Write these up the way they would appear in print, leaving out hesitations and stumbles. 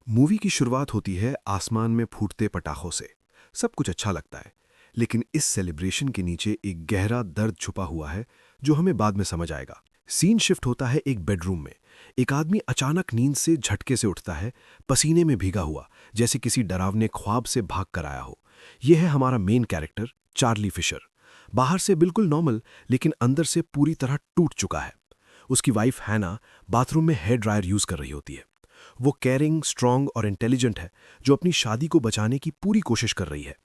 Movie की शुरुआत होती है आसमान में फूटते पटाखों से। सब कुछ अच्छा लगता है, लेकिन इस सेलिब्रेशन के नीचे एक गहरा दर्द छुपा हुआ है जो हमें बाद में समझ आएगा। सीन शिफ्ट होता है एक बेडरूम में। एक आदमी अचानक नींद से झटके से उठता है, पसीने में भीगा हुआ, जैसे किसी डरावने ख्वाब से भाग कर आया हो। यह है हमारा मेन कैरेक्टर चार्ली फिशर। बाहर से बिल्कुल नॉर्मल, लेकिन अंदर से पूरी तरह टूट चुका है। उसकी वाइफ हैना बाथरूम में हेयर ड्रायर यूज कर रही होती है। वो केयरिंग, स्ट्रांग और इंटेलिजेंट है, जो अपनी शादी को बचाने की पूरी कोशिश कर रही है।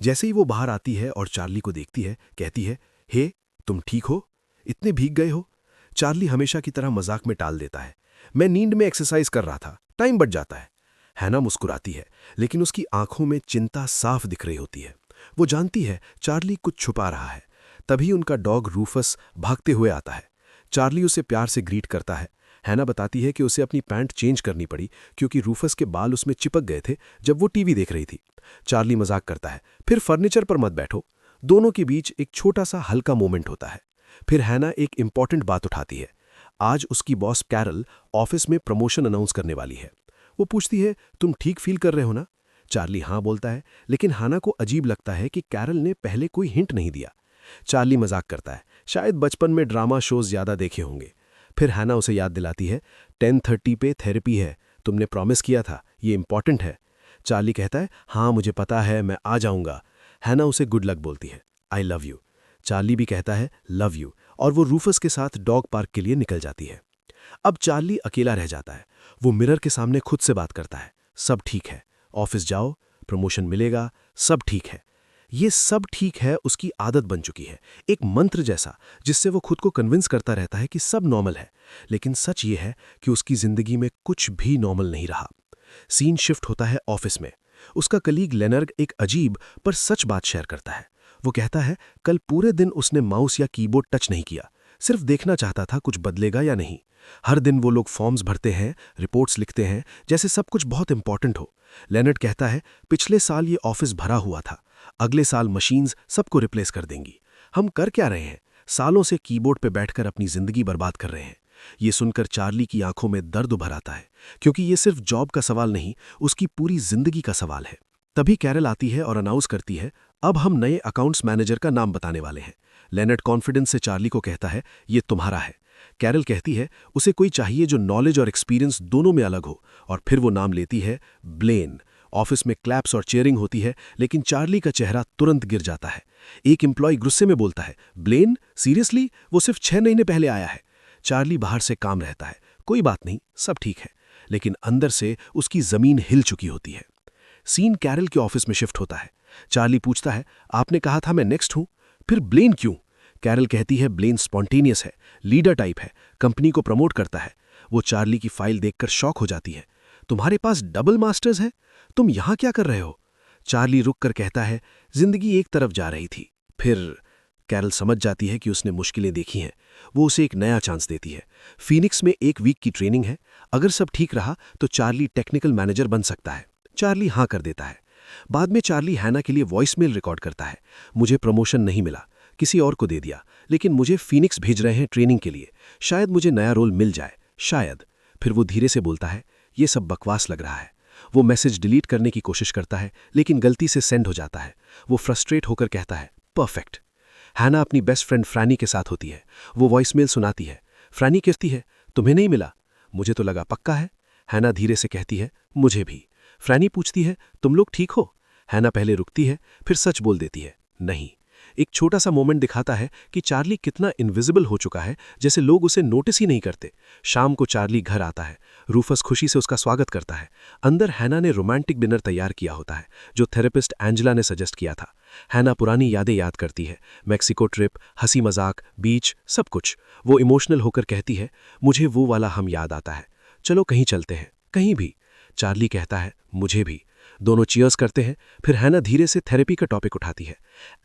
जैसे ही वो बाहर आती है और चार्ली को देखती है, कहती है, हे, तुम ठीक हो? इतने भीग गए हो? चार्ली हमेशा की तरह मजाक में टाल देता है, मैं नींद में एक्सरसाइज कर रहा था, टाइम बच जाता है। हैना मुस्कुराती है, लेकिन उसकी आंखों में चिंता साफ दिख रही होती है। वो जानती है चार्ली कुछ छुपा रहा है। तभी उनका डॉग रूफस भागते हुए आता है। चार्ली उसे प्यार से ग्रीट करता है। हैना बताती है कि उसे अपनी पैंट चेंज करनी पड़ी क्योंकि रूफस के बाल उसमें चिपक गए थे जब वो टीवी देख रही थी। चार्ली मजाक करता है, फिर फर्नीचर पर मत बैठो। दोनों के बीच एक छोटा सा हल्का मोमेंट होता है। फिर हैना एक इंपॉर्टेंट बात उठाती है। आज उसकी बॉस कैरल ऑफिस में प्रमोशन अनाउंस करने वाली है। वो पूछती है, तुम ठीक फील कर रहे हो ना? चार्ली हाँ बोलता है, लेकिन हैना को अजीब लगता है कि कैरल ने पहले कोई हिंट नहीं दिया। चार्ली मजाक करता है, शायद बचपन में ड्रामा शोज ज्यादा देखे होंगे। फिर हैना उसे याद दिलाती है, 10:30 पे थेरेपी है, तुमने प्रॉमिस किया था, ये इंपॉर्टेंट है। चार्ली कहता है, हाँ मुझे पता है, मैं आ जाऊंगा। हैना उसे गुड लक बोलती है, आई लव यू। चार्ली भी कहता है लव यू, और वो रूफस के साथ डॉग पार्क के लिए निकल जाती है। अब चार्ली अकेला रह जाता है। वो मिरर के सामने खुद से बात करता है, सब ठीक है, ऑफिस जाओ, प्रमोशन मिलेगा, सब ठीक है। ये सब ठीक है उसकी आदत बन चुकी है, एक मंत्र जैसा, जिससे वो खुद को कन्विंस करता रहता है कि सब नॉर्मल है। लेकिन सच ये है कि उसकी जिंदगी में कुछ भी नॉर्मल नहीं रहा। सीन शिफ्ट होता है ऑफिस में। उसका कलीग लेनर्ग एक अजीब पर सच बात शेयर करता है। वो कहता है, कल पूरे दिन उसने माउस या कीबोर्ड टच नहीं किया, सिर्फ देखना चाहता था कुछ बदलेगा या नहीं। हर दिन वो लोग फॉर्म्स भरते हैं, रिपोर्ट्स लिखते हैं, जैसे सब कुछ बहुत इंपॉर्टेंट हो। लेनर्ड कहता है, पिछले साल ये ऑफिस भरा हुआ था, अगले साल मशीन्स सबको रिप्लेस कर देंगी। हम कर क्या रहे हैं? सालों से कीबोर्ड पे बैठकर अपनी जिंदगी बर्बाद कर रहे हैं। ये सुनकर चार्ली की आंखों में दर्द उभर आता है, क्योंकि ये सिर्फ जॉब का सवाल नहीं, उसकी पूरी जिंदगी का सवाल है। तभी कैरल आती है और अनाउंस करती है, अब हम नए अकाउंट्स मैनेजर का नाम बताने वाले हैं। लेनर्ड कॉन्फिडेंस से चार्ली को कहता है, ये तुम्हारा है। कैरल कहती है, उसे कोई चाहिए जो नॉलेज और एक्सपीरियंस दोनों में अलग हो, और फिर वो नाम लेती है ब्लेन। ऑफिस में क्लैप्स और चेयरिंग होती है, लेकिन चार्ली का चेहरा तुरंत गिर जाता है। एक एम्प्लॉय गुस्से में बोलता है, ब्लेन, सीरियसली? वो सिर्फ 6 महीने पहले आया है। चार्ली बाहर से काम रहता है, कोई बात नहीं, सब ठीक है। लेकिन अंदर से उसकी जमीन हिल चुकी होती है। सीन कैरल के ऑफिस में शिफ्ट होता है। चार्ली पूछता है, आपने कहा था मैं नेक्स्ट हूं, फिर ब्लेन क्यों? कैरल कहती है, ब्लेन स्पॉन्टेनियस है, लीडर टाइप है, कंपनी को प्रमोट करता है। वो चार्ली की फाइल देखकर शॉक हो जाती है, तुम्हारे पास डबल मास्टर्स है, तुम यहां क्या कर रहे हो? चार्ली रुक कर कहता है, जिंदगी एक तरफ जा रही थी। फिर कैरल समझ जाती है कि उसने मुश्किलें देखी हैं। वो उसे एक नया चांस देती है। फीनिक्स में 1 वीक की ट्रेनिंग है, अगर सब ठीक रहा तो चार्ली टेक्निकल मैनेजर बन सकता है। चार्ली हाँ कर देता है। बाद में चार्ली हैना के लिए वॉइसमेल रिकॉर्ड करता है, मुझे प्रमोशन नहीं मिला, किसी और को दे दिया, लेकिन मुझे फीनिक्स भेज रहे हैं ट्रेनिंग के लिए, शायद मुझे नया रोल मिल जाए, शायद। फिर वो धीरे से बोलता है, ये सब बकवास लग रहा है। वो मैसेज डिलीट करने की कोशिश करता है, लेकिन गलती से सेंड हो जाता है। वो फ्रस्ट्रेट होकर कहता है, परफेक्ट। हैना अपनी बेस्ट फ्रेंड फ्रैनी के साथ होती है। वो वॉइसमेल सुनाती है। फ्रैनी कहती है, तुम्हें नहीं मिला? मुझे तो लगा पक्का है। हैना धीरे से कहती है, मुझे भी। फ्रैनी पूछती है, तुम लोग ठीक हो? हैना पहले रुकती है, फिर सच बोल देती है, नहीं। एक छोटा सा मोमेंट दिखाता है कि चार्ली कितना इनविजिबल हो चुका है, जैसे लोग उसे नोटिस ही नहीं करते। शाम को चार्ली घर आता है। रूफस खुशी से उसका स्वागत करता है। अंदर हैना ने रोमांटिक डिनर तैयार किया होता है, जो थेरेपिस्ट एंजेला ने सजेस्ट किया था। हैना पुरानी यादें याद करती है, मैक्सिको ट्रिप, हंसी मजाक, बीच, सब कुछ। वो इमोशनल होकर कहती है, मुझे वो वाला हम याद आता है, चलो कहीं चलते हैं, कहीं भी। चार्ली कहता है, मुझे भी। दोनों चीयर्स करते हैं। फिर हैना धीरे से थेरेपी का टॉपिक उठाती है।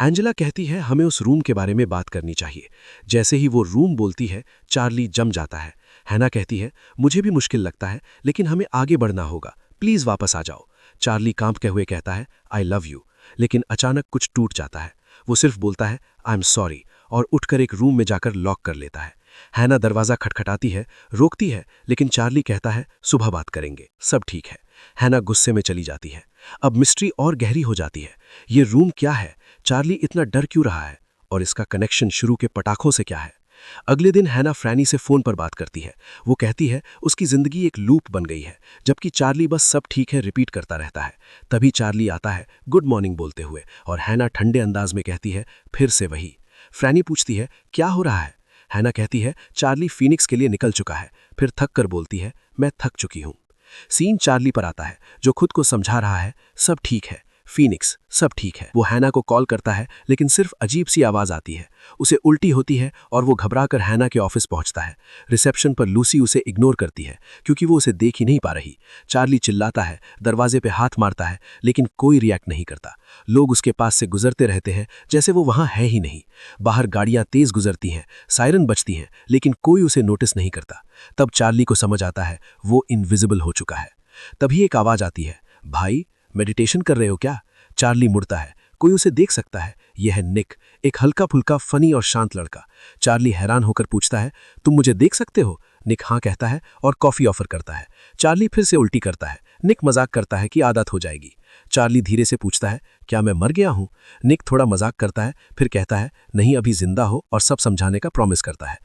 एंजेला कहती है, हमें उस रूम के बारे में बात करनी चाहिए। जैसे ही वो रूम बोलती है, चार्ली जम जाता है। हैना कहती है, मुझे भी मुश्किल लगता है, लेकिन हमें आगे बढ़ना होगा, प्लीज वापस आ जाओ। चार्ली कांपते हुए कहता है, आई लव यू। लेकिन अचानक कुछ टूट जाता है। वो सिर्फ बोलता है, आई एम सॉरी, और उठकर एक रूम में जाकर लॉक कर लेता है। हैना दरवाजा खटखटाती है, रोकती है, लेकिन चार्ली कहता है, सुबह बात करेंगे, सब ठीक है। हैना गुस्से में चली जाती है। अब मिस्ट्री और गहरी हो जाती है। ये रूम क्या है? चार्ली इतना डर क्यों रहा है? और इसका कनेक्शन शुरू के पटाखों से क्या है? अगले दिन हैना फ्रैनी से फोन पर बात करती है। वो कहती है उसकी जिंदगी एक लूप बन गई है, जबकि चार्ली बस सब ठीक है रिपीट करता रहता है। तभी चार्ली आता है गुड मॉर्निंग बोलते हुए, और हैना ठंडे अंदाज में कहती है फिर से वही। फ्रैनी पूछती है क्या हो रहा है? हैना कहती है चार्ली फीनिक्स के लिए निकल चुका है। फिर थक कर बोलती है मैं थक चुकी हूं। सीन चार्ली पर आता है, जो खुद को समझा रहा है सब ठीक है, फीनिक्स सब ठीक है। वो हैना को कॉल करता है, लेकिन सिर्फ अजीब सी आवाज आती है। उसे उल्टी होती है और वो घबराकर हैना के ऑफिस पहुंचता है। रिसेप्शन पर लूसी उसे इग्नोर करती है, क्योंकि वो उसे देख ही नहीं पा रही। चार्ली चिल्लाता है, दरवाजे पे हाथ मारता है, लेकिन कोई रिएक्ट नहीं करता। लोग उसके पास से गुजरते रहते हैं, जैसे वो वहां है ही नहीं। बाहर गाड़ियां तेज गुजरती हैं, सायरन बजती हैं, लेकिन कोई उसे नोटिस नहीं करता। तब चार्ली को समझ आता है वो इनविजिबल हो चुका है। तभी एक आवाज आती है, भाई मेडिटेशन कर रहे हो क्या? चार्ली मुड़ता है, कोई उसे देख सकता है। यह है निक, एक हल्का फुल्का फनी और शांत लड़का। चार्ली हैरान होकर पूछता है तुम मुझे देख सकते हो? निक हाँ कहता है और कॉफी ऑफर करता है। चार्ली फिर से उल्टी करता है। निक मजाक करता है कि आदत हो जाएगी। चार्ली धीरे से पूछता है क्या मैं मर गया हूं? निक थोड़ा मजाक करता है, फिर कहता है नहीं अभी जिंदा हो, और सब समझाने का प्रॉमिस करता है।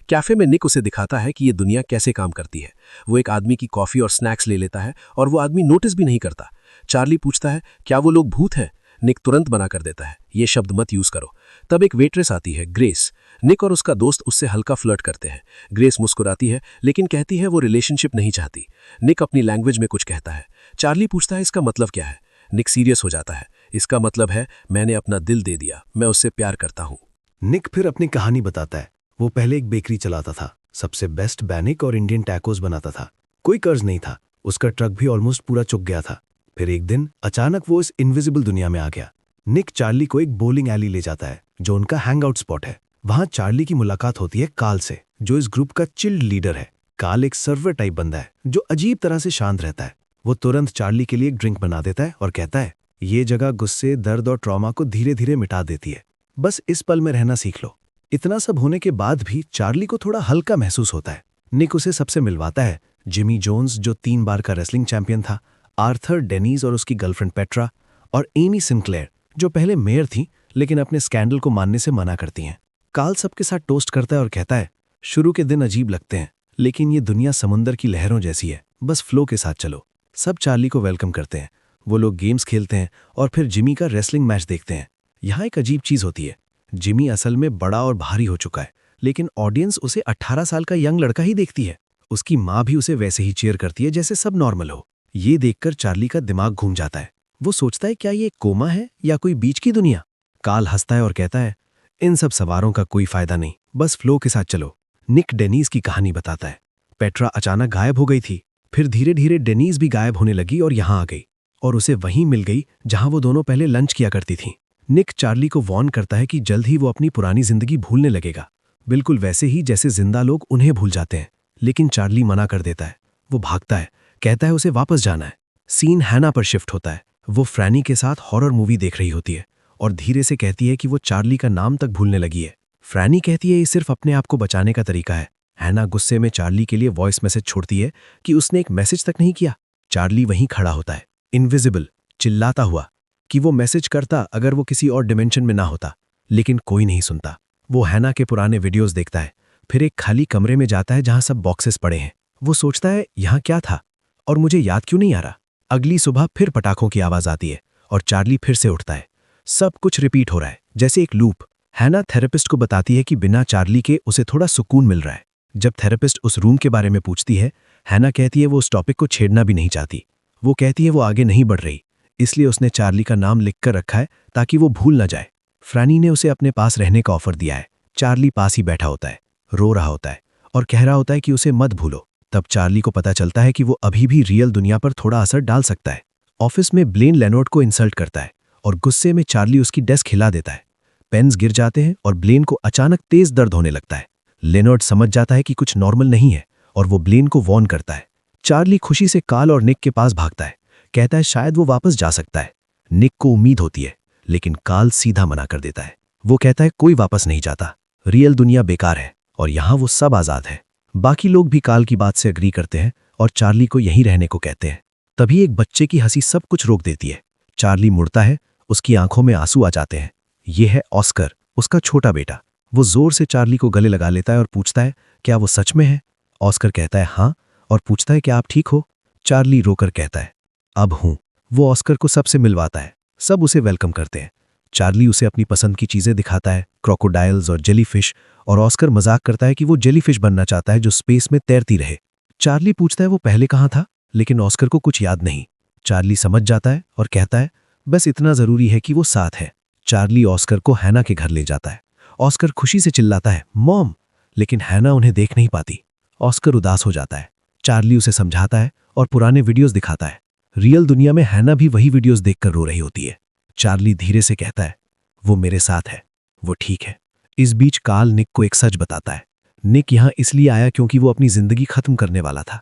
कैफे में निक उसे दिखाता है कि ये दुनिया कैसे काम करती है। वो एक आदमी की कॉफी और स्नैक्स ले लेता है, और वो आदमी नोटिस भी नहीं करता। चार्ली पूछता है क्या वो लोग भूत हैं? निक तुरंत मना कर देता है, ये शब्द मत यूज करो। तब एक वेट्रेस आती है, ग्रेस। निक और उसका दोस्त उससे हल्का फ्लर्ट करते हैं। ग्रेस मुस्कुराती है, लेकिन कहती है वो रिलेशनशिप नहीं चाहती। निक अपनी लैंग्वेज में कुछ कहता है। चार्ली पूछता है इसका मतलब क्या है? निक सीरियस हो जाता है, इसका मतलब है मैंने अपना दिल दे दिया, मैं उससे प्यार करता हूं। निक फिर अपनी कहानी बताता है। वो पहले एक बेकरी चलाता था, सबसे बेस्ट बैनिक और इंडियन टैकोस बनाता था। कोई कर्ज नहीं था, उसका ट्रक भी ऑलमोस्ट पूरा चुक गया था। फिर एक दिन अचानक वो इस इनविजिबल दुनिया में आ गया। निक चार्ली को एक बोलिंग एली ले जाता है, जो उनका हैंग आउट स्पॉट है। वहां चार्ली की मुलाकात होती है काल से, जो इस ग्रुप का चिल्ड लीडर है। काल एक सर्वर टाइप बंदा है, जो अजीब तरह से शांत रहता है। वो तुरंत चार्ली के लिए एक ड्रिंक बना देता है और कहता है ये जगह गुस्से, दर्द और ट्रॉमा को धीरे धीरे मिटा देती है, बस इस पल में रहना सीख लो। इतना सब होने के बाद भी चार्ली को थोड़ा हल्का महसूस होता है। निक उसे सबसे मिलवाता है, जिमी जोन्स जो 3 बार का रेसलिंग चैंपियन था, आर्थर डेनीज और उसकी गर्लफ्रेंड पेट्रा, और एमी सिंक्लेयर जो पहले मेयर थी लेकिन अपने स्कैंडल को मानने से मना करती हैं। काल सबके साथ टोस्ट करता है और कहता है शुरू के दिन अजीब लगते हैं, लेकिन ये दुनिया समुंदर की लहरों जैसी है, बस फ्लो के साथ चलो। सब चार्ली को वेलकम करते हैं। वो लोग गेम्स खेलते हैं और फिर जिमी का रेसलिंग मैच देखते हैं। यहाँ एक अजीब चीज होती है, जिमी असल में बड़ा और भारी हो चुका है, लेकिन ऑडियंस उसे 18 साल का यंग लड़का ही देखती है। उसकी माँ भी उसे वैसे ही चीयर करती है जैसे सब नॉर्मल हो। ये देखकर चार्ली का दिमाग घूम जाता है। वो सोचता है क्या ये कोमा है या कोई बीच की दुनिया? काल हंसता है और कहता है इन सब सवारों का कोई फायदा नहीं, बस फ्लो के साथ चलो। निक डेनीज की कहानी बताता है। पेट्रा अचानक गायब हो गई थी, फिर धीरे धीरे डेनीज भी गायब होने लगी और यहाँ आ गई, और उसे वहीं मिल गई जहां वो दोनों पहले लंच किया करती थीं। निक चार्ली को वॉर्न करता है कि जल्द ही वो अपनी पुरानी जिंदगी भूलने लगेगा, बिल्कुल वैसे ही जैसे जिंदा लोग उन्हें भूल जाते हैं। लेकिन चार्ली मना कर देता है। वो भागता है, कहता है उसे वापस जाना है। सीन हैना पर शिफ्ट होता है। वो फ्रैनी के साथ हॉरर मूवी देख रही होती है और धीरे से कहती है कि वो चार्ली का नाम तक भूलने लगी है। फ्रैनी कहती है ये सिर्फ अपने आप को बचाने का तरीका है। हैना गुस्से में चार्ली के लिए वॉइस मैसेज छोड़ती है कि उसने एक मैसेज तक नहीं किया। चार्ली वहीं खड़ा होता है, इनविजिबल, चिल्लाता हुआ कि वो मैसेज करता अगर वो किसी और डिमेंशन में ना होता, लेकिन कोई नहीं सुनता। वो हैना के पुराने वीडियोस देखता है, फिर एक खाली कमरे में जाता है जहां सब बॉक्सेस पड़े हैं। वो सोचता है यहाँ क्या था और मुझे याद क्यों नहीं आ रहा। अगली सुबह फिर पटाखों की आवाज आती है और चार्ली फिर से उठता है। सब कुछ रिपीट हो रहा है जैसे एक लूप। हैना थेरेपिस्ट को बताती है कि बिना चार्ली के उसे थोड़ा सुकून मिल रहा है। जब थेरेपिस्ट उस रूम के बारे में पूछती है, हैना कहती है वो उस टॉपिक को छेड़ना भी नहीं चाहती। वो कहती है वो आगे नहीं बढ़ रही, इसलिए उसने चार्ली का नाम लिखकर रखा है ताकि वो भूल ना जाए। फ्रैनी ने उसे अपने पास रहने का ऑफर दिया है। चार्ली पास ही बैठा होता है, रो रहा होता है और कह रहा होता है कि उसे मत भूलो। तब चार्ली को पता चलता है कि वो अभी भी रियल दुनिया पर थोड़ा असर डाल सकता है। ऑफिस में ब्लेन लेनॉर्ड को इंसल्ट करता है और गुस्से में चार्ली उसकी डेस्क हिला देता है। पेन्स गिर जाते हैं और ब्लेन को अचानक तेज दर्द होने लगता है। लेनॉर्ड समझ जाता है कि कुछ नॉर्मल नहीं है और वो ब्लेन को वॉर्न करता है। चार्ली खुशी से काल और निक के पास भागता है, कहता है शायद वो वापस जा सकता है। निक को उम्मीद होती है, लेकिन काल सीधा मना कर देता है। वो कहता है कोई वापस नहीं जाता, रियल दुनिया बेकार है और यहाँ वो सब आज़ाद है। बाकी लोग भी काल की बात से अग्री करते हैं और चार्ली को यहीं रहने को कहते हैं। तभी एक बच्चे की हंसी सब कुछ रोक देती है। चार्ली मुड़ता है, उसकी आंखों में आंसू आ जाते हैं। ये है ऑस्कर, उसका छोटा बेटा। वो जोर से चार्ली को गले लगा लेता है और पूछता है, क्या वो सच में है? ऑस्कर कहता है हाँ, और पूछता है, क्या आप ठीक हो? चार्ली रोकर कहता है, अब हूं। वो ऑस्कर को सबसे मिलवाता है, सब उसे वेलकम करते हैं। चार्ली उसे अपनी पसंद की चीजें दिखाता है, क्रोकोडाइल्स और जेलीफिश, और ऑस्कर मजाक करता है कि वो जेलीफिश बनना चाहता है जो स्पेस में तैरती रहे। चार्ली पूछता है वो पहले कहाँ था, लेकिन ऑस्कर को कुछ याद नहीं। चार्ली समझ जाता है और कहता है, बस इतना जरूरी है कि वो साथ है। चार्ली ऑस्कर को हैना के घर ले जाता है। ऑस्कर खुशी से चिल्लाता है, मॉम, लेकिन हैना उन्हें देख नहीं पाती। ऑस्कर उदास हो जाता है। चार्ली उसे समझाता है और पुराने वीडियोस दिखाता है। रियल दुनिया में हैना भी वही वीडियोस देखकर रो रही होती है। चार्ली धीरे से कहता है, वो मेरे साथ है, वो ठीक है। इस बीच कार्ल निक को एक सच बताता है। निक यहां इसलिए आया क्योंकि वो अपनी जिंदगी खत्म करने वाला था।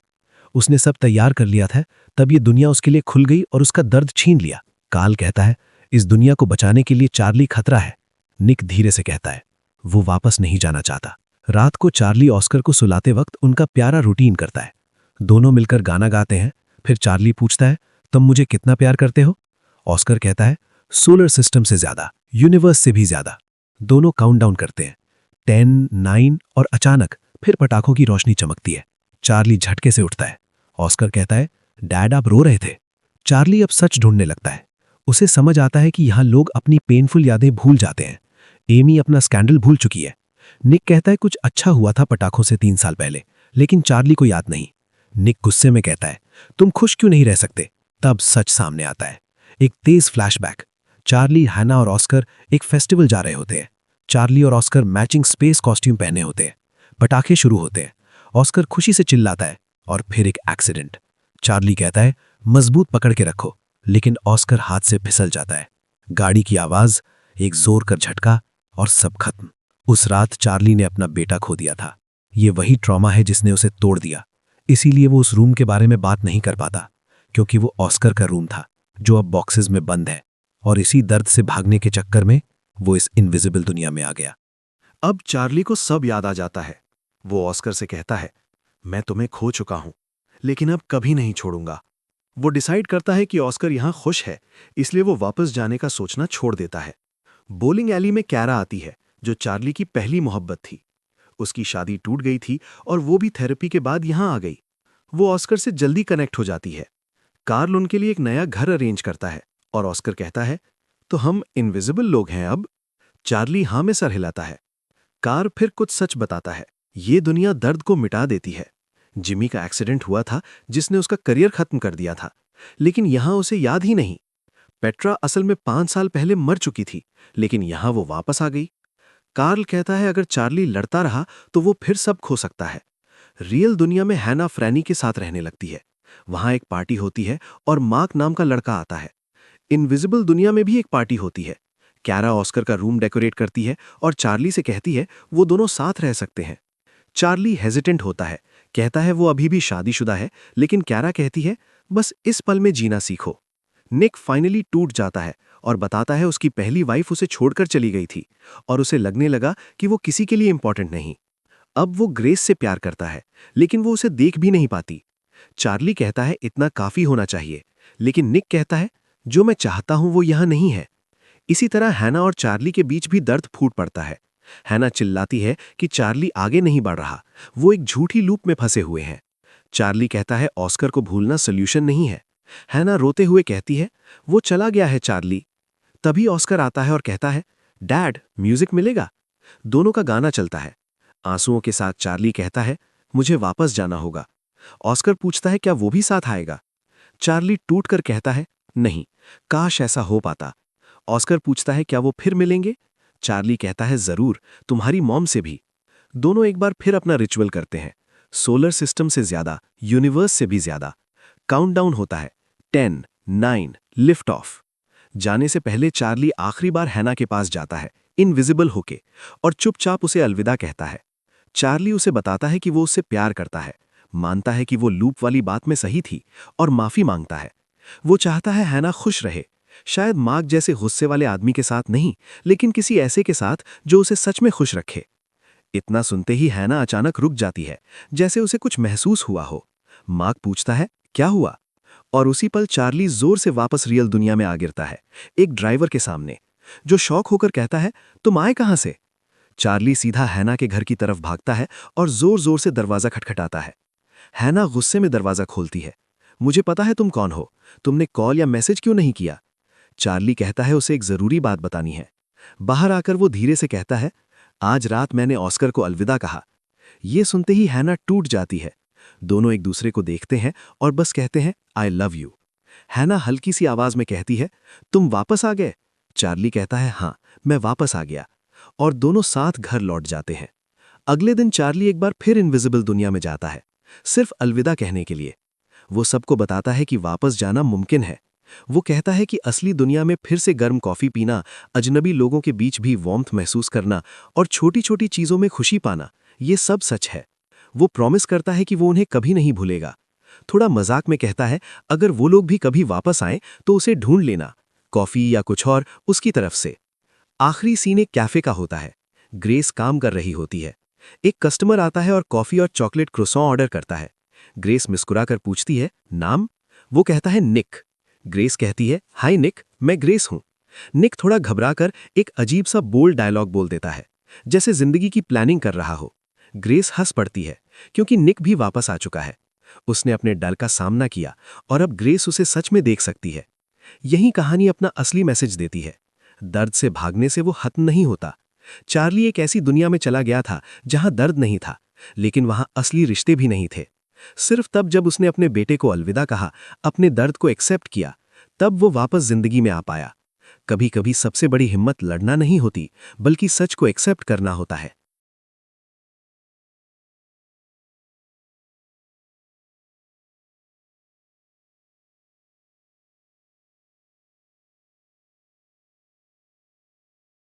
उसने सब तैयार कर लिया था, तब ये दुनिया उसके लिए खुल गई और उसका दर्द छीन लिया। कार्ल कहता है, इस दुनिया को बचाने के लिए चार्ली खतरा है। निक धीरे से कहता है, वो वापस नहीं जाना चाहता। रात को चार्ली ऑस्कर को सुलाते वक्त उनका प्यारा रूटीन करता है। दोनों मिलकर गाना गाते हैं। फिर चार्ली पूछता है, तुम मुझे कितना प्यार करते हो? ऑस्कर कहता है, सोलर सिस्टम से ज्यादा, यूनिवर्स से भी ज्यादा। दोनों काउंटडाउन करते हैं, 10, 9, और अचानक फिर पटाखों की रोशनी चमकती है। चार्ली झटके से उठता है। ऑस्कर कहता है, डैड आप रो रहे थे। चार्ली अब सच ढूंढने लगता है। उसे समझ आता है कि यहां लोग अपनी पेनफुल यादें भूल जाते हैं। एमी अपना स्कैंडल भूल चुकी है। निक कहता है, कुछ अच्छा हुआ था पटाखों से 3 साल पहले, लेकिन चार्ली को याद नहीं। निक गुस्से में कहता है, तुम खुश क्यों नहीं रह सकते? तब सच सामने आता है, एक तेज फ्लैशबैक। चार्ली, हैना और ऑस्कर एक फेस्टिवल जा रहे होते हैं। चार्ली और ऑस्कर मैचिंग स्पेस कॉस्ट्यूम पहने होते हैं। पटाखे शुरू होते हैं। ऑस्कर खुशी से चिल्लाता है और फिर एक एक्सीडेंट। चार्ली कहता है, मजबूत पकड़ के रखो, लेकिन ऑस्कर हाथ से फिसल जाता है। गाड़ी की आवाज, एक जोर का झटका, और सब खत्म। उस रात चार्ली ने अपना बेटा खो दिया था। ये वही ट्रॉमा है जिसने उसे तोड़ दिया। इसीलिए वो उस रूम के बारे में बात नहीं कर पाता, क्योंकि वो ऑस्कर का रूम था जो अब बॉक्सेस में बंद है। और इसी दर्द से भागने के चक्कर में वो इस इनविजिबल दुनिया में आ गया। अब चार्ली को सब याद आ जाता है। वो ऑस्कर से कहता है, मैं तुम्हें खो चुका हूं, लेकिन अब कभी नहीं छोड़ूंगा। वो डिसाइड करता है कि ऑस्कर यहां खुश है, इसलिए वो वापस जाने का सोचना छोड़ देता है। बोलिंग एली में कैरा आती है, जो चार्ली की पहली मोहब्बत थी। उसकी शादी टूट गई थी और वो भी थेरेपी के बाद यहां आ गई। वो ऑस्कर से जल्दी कनेक्ट हो जाती है। कार्ल उनके लिए एक नया घर अरेंज करता है और ऑस्कर कहता है, तो हम इनविजिबल लोग हैं अब? चार्ली हां में सर हिलाता है। कार्ल फिर कुछ सच बताता है, ये दुनिया दर्द को मिटा देती है। जिमी का एक्सीडेंट हुआ था जिसने उसका करियर खत्म कर दिया था, लेकिन यहां उसे याद ही नहीं। पेट्रा असल में 5 साल पहले मर चुकी थी, लेकिन यहां वो वापस आ गई। कार्ल कहता है, अगर चार्ली लड़ता रहा तो वो फिर सब खो सकता है। रियल दुनिया में हैना फ्रैनी के साथ रहने लगती है। वहां एक पार्टी होती है और मार्क नाम का लड़का आता है। इनविजिबल दुनिया में भी एक पार्टी होती है। कैरा ऑस्कर का रूम डेकोरेट करती है और चार्ली से कहती है वो दोनों साथ रह सकते हैं। चार्ली हेजिटेंट होता है, कहता है वो अभी भी शादीशुदा है, लेकिन कैरा कहती है बस इस पल में जीना सीखो। निक फाइनली टूट जाता है और बताता है उसकी पहली वाइफ उसे छोड़कर चली गई थी और उसे लगने लगा कि वो किसी के लिए इंपॉर्टेंट नहीं। अब वो ग्रेस से प्यार करता है, लेकिन वो उसे देख भी नहीं पाती। चार्ली कहता है इतना काफी होना चाहिए, लेकिन निक कहता है जो मैं चाहता हूं वो यहां नहीं है। इसी तरह हैना और चार्ली के बीच भी दर्द फूट पड़ता है। हैना चिल्लाती है कि चार्ली आगे नहीं बढ़ रहा, वो एक झूठी लूप में फंसे हुए हैं। चार्ली कहता है ऑस्कर को भूलना सोल्यूशन नहीं है। हैना रोते हुए कहती है वो चला गया है चार्ली। तभी ऑस्कर आता है और कहता है, डैड म्यूजिक मिलेगा? दोनों का गाना चलता है। आंसुओं के साथ चार्ली कहता है, मुझे वापस जाना होगा। ऑस्कर पूछता है क्या वो भी साथ आएगा? चार्ली टूटकर कहता है, नहीं, काश ऐसा हो पाता। ऑस्कर पूछता है क्या वो फिर मिलेंगे? चार्ली कहता है जरूर, तुम्हारी मॉम से भी। दोनों एक बार फिर अपना रिचुअल करते हैं, सोलर सिस्टम से ज्यादा, यूनिवर्स से भी ज्यादा। काउंटडाउन होता है, 10, 9, लिफ्ट ऑफ। जाने से पहले चार्ली आखिरी बार हैना के पास जाता है, इनविजिबल होके, और चुपचाप उसे अलविदा कहता है। चार्ली उसे बताता है कि वो उससे प्यार करता है, मानता है कि वो लूप वाली बात में सही थी, और माफी मांगता है। वो चाहता है हैना खुश रहे, शायद मार्क जैसे गुस्से वाले आदमी के साथ नहीं, लेकिन किसी ऐसे के साथ जो उसे सच में खुश रखे। इतना सुनते ही हैना अचानक रुक जाती है, जैसे उसे कुछ महसूस हुआ हो। मार्क पूछता है क्या हुआ? और उसी पल चार्ली जोर से वापस रियल दुनिया में आ गिरता है, एक ड्राइवर के सामने, जो शॉक होकर कहता है, तुम आए कहां से? चार्ली सीधा हैना के घर की तरफ भागता है और जोर जोर से दरवाजा खटखटाता है। हैना गुस्से में दरवाजा खोलती है। मुझे पता है तुम कौन हो, तुमने कॉल या मैसेज क्यों नहीं किया? चार्ली कहता है उसे एक जरूरी बात बतानी है। बाहर आकर वो धीरे से कहता है, आज रात मैंने ऑस्कर को अलविदा कहा। ये सुनते ही हैना टूट जाती है। दोनों एक दूसरे को देखते हैं और बस कहते हैं, आई लव यू। हैना हल्की सी आवाज में कहती है, तुम वापस आ गए? चार्ली कहता है, हाँ, मैं वापस आ गया। और दोनों साथ घर लौट जाते हैं। अगले दिन चार्ली एक बार फिर इनविजिबल दुनिया में जाता है, सिर्फ अलविदा कहने के लिए। वो सबको बताता है कि वापस जाना मुमकिन है। वो कहता है कि असली दुनिया में फिर से गर्म कॉफी पीना, अजनबी लोगों के बीच भी वार्मथ महसूस करना और छोटी छोटी चीजों में खुशी पाना, ये सब सच है। वो प्रॉमिस करता है कि वो उन्हें कभी नहीं भूलेगा। थोड़ा मजाक में कहता है, अगर वो लोग भी कभी वापस आएं तो उसे ढूंढ लेना, कॉफी या कुछ और उसकी तरफ से। आखिरी सीन एक कैफे का होता है। ग्रेस काम कर रही होती है। एक कस्टमर आता है और कॉफी और चॉकलेट क्रोसॉन ऑर्डर करता है। ग्रेस मुस्कुराकर पूछती है, नाम? वो कहता है, निक। ग्रेस कहती है, हाय निक, मैं ग्रेस हूं। निक थोड़ा घबराकर एक अजीब सा बोल्ड डायलॉग बोल देता है, जैसे जिंदगी की प्लानिंग कर रहा हो। ग्रेस हंस पड़ती है, क्योंकि निक भी वापस आ चुका है। उसने अपने डर का सामना किया और अब ग्रेस उसे सच में देख सकती है। यही कहानी अपना असली मैसेज देती है। दर्द से भागने से वो खत्म नहीं होता। चार्ली एक ऐसी दुनिया में चला गया था जहां दर्द नहीं था, लेकिन वहां असली रिश्ते भी नहीं थे। सिर्फ तब जब उसने अपने बेटे को अलविदा कहा, अपने दर्द को एक्सेप्ट किया, तब वो वापस जिंदगी में आ पाया। कभी कभी सबसे बड़ी हिम्मत लड़ना नहीं होती, बल्कि सच को एक्सेप्ट करना होता है।